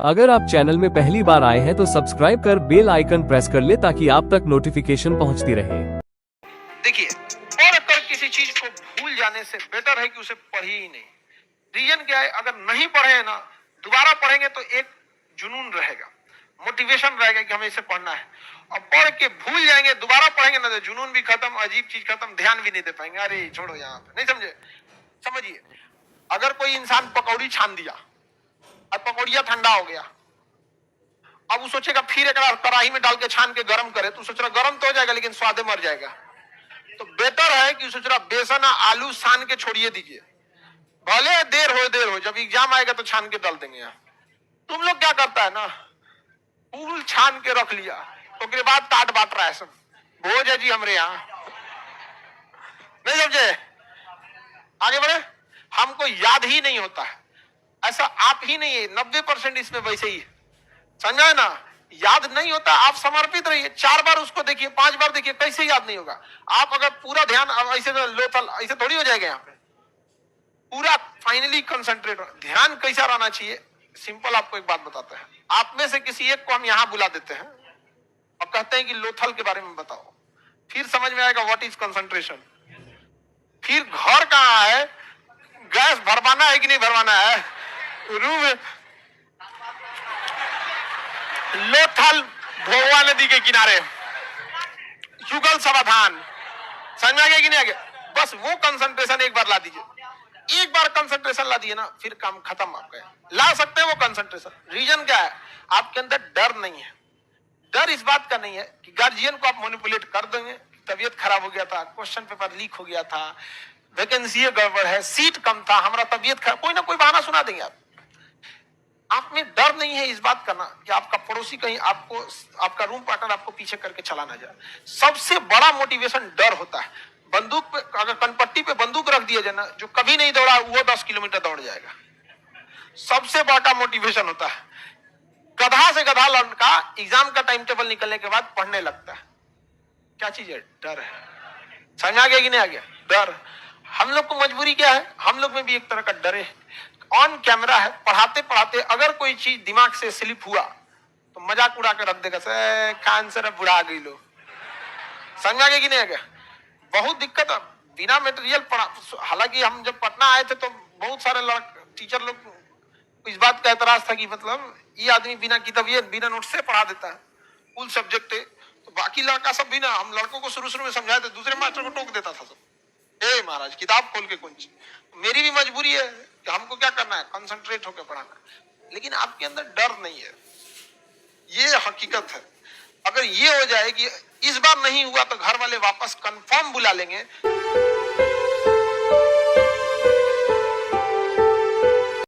अगर आप चैनल में पहली बार आए हैं तो सब्सक्राइब कर बेल आइकन प्रेस कर ले ताकि आप तक नोटिफिकेशन पहुंचती रहे। देखिए, पढ़कर किसी चीज को भूल जाने से बेटर है कि उसे पढ़िए ही नहीं। रीजन क्या है, अगर नहीं पढ़े ना दोबारा पढ़ेंगे तो एक जुनून रहेगा, मोटिवेशन रहेगा कि हमें इसे पढ़ना है। और पढ़ के भूल जाएंगे, दोबारा पढ़ेंगे ना तो जुनून भी खत्म, अजीब चीज खत्म, ध्यान भी नहीं दे पाएंगे। अरे छोड़ो, यहाँ पे नहीं समझे। समझिए, अगर कोई इंसान पकौड़ी छान दिया और पकौड़िया ठंडा हो गया, अब वो सोचेगा फिर एक कढ़ाई में डाल के छान के गर्म करे, तो सोच रहा गर्म तो हो जाएगा लेकिन स्वादे मर जाएगा। तो बेटर है कि सोच रहा बेसन आलू छान के छोड़िए दीजिए, भले देर हो, जब एग्जाम आएगा तो छान के डाल देंगे। यहाँ तुम लोग क्या करता है ना, फूल छान के रख लिया तो के बाद टाट बांट रहा है सब, भोज है जी हमरे यहाँ, नहीं समझे। आगे बढ़े, हमको याद ही नहीं होता है, ऐसा आप ही नहीं है, 90% इसमें वैसे ही समझा ना, याद नहीं होता। आप समर्पित रहिए, 4 बार उसको देखिए, 5 बार देखिए, कैसे याद नहीं होगा। आप अगर पूरा ध्यान ऐसे लोथल ऐसे थोड़ी हो जाएगा, यहाँ पे पूरा फाइनली कंसंट्रेट। ध्यान कैसा रहना चाहिए, सिंपल आपको एक बात बताते हैं। आप में से किसी एक को हम यहाँ बुला देते हैं और कहते हैं कि लोथल के बारे में बताओ, फिर समझ में आएगा व्हाट इज कंसंट्रेशन। फिर घर कहाँ है, गैस भरवाना है कि नहीं भरवाना है, रूम लोथल भोगवा नदी के किनारे, युगल समाधान, समझ में आ गया कि नहीं आ गया। बस वो कंसंट्रेशन एक बार ला दीजिए, एक बार कंसंट्रेशन ला दिए ना, फिर काम खत्म। आपका ला सकते हैं वो कंसंट्रेशन। रीजन क्या है, आपके अंदर डर नहीं है। डर इस बात का नहीं है कि गार्जियन को आप मैनिपुलेट कर देंगे, तबीयत खराब हो गया था, क्वेश्चन पेपर लीक हो गया था, वैकेंसी गड़बड़ है, सीट कम था, हमारा तबीयत खराब, कोई ना कोई बहाना सुना देंगे आप में डर नहीं है इस बात करना कि आपका पड़ोसी कहीं आपको, आपका रूम पार्टनर आपको पीछे करके चला ना जाए। सबसे बड़ा मोटिवेशन डर होता है। बंदूक पे अगर कनपट्टी पे बंदूक रख दिया जाए ना, जो कभी नहीं दौड़ा वो 10 किलोमीटर दौड़ जाएगा। सबसे बड़ा मोटिवेशन होता है। गधा से गधा लड़का एग्जाम का टाइम टेबल निकलने के बाद पढ़ने लगता है। क्या चीज है, डर है। समझ आ गया कि नहीं आ गया, डर। हम लोग को मजबूरी क्या है, हम लोग में भी एक तरह का डर है। ऑन कैमरा है, पढ़ाते पढ़ाते अगर कोई चीज दिमाग से स्लिप हुआ तो मजाक उड़ा के रख देगा, खान सर बुढ़ा गई लो। समझ आ गया कि नहीं आ गया। बहुत दिक्कत है बिना मटेरियल पढ़ा। हालांकि हम जब पटना आए थे तो बहुत सारे टीचर लोग इस बात का एतराज था कि मतलब ये आदमी बिना किताबियत बिना नोट से पढ़ा देता है, फुल सब्जेक्ट है। तो बाकी लड़का सब भी ना, हम लड़कों को शुरू में समझाए थे, दूसरे मास्टर को टोक देता था सब, ए महाराज किताब खोल के कुंज। मेरी भी मजबूरी है कि हमको क्या करना है, कंसंट्रेट होकर पढ़ाना। लेकिन आपके अंदर डर नहीं है, ये हकीकत है। अगर ये हो जाए कि इस बार नहीं हुआ तो घर वाले वापस कंफर्म बुला लेंगे।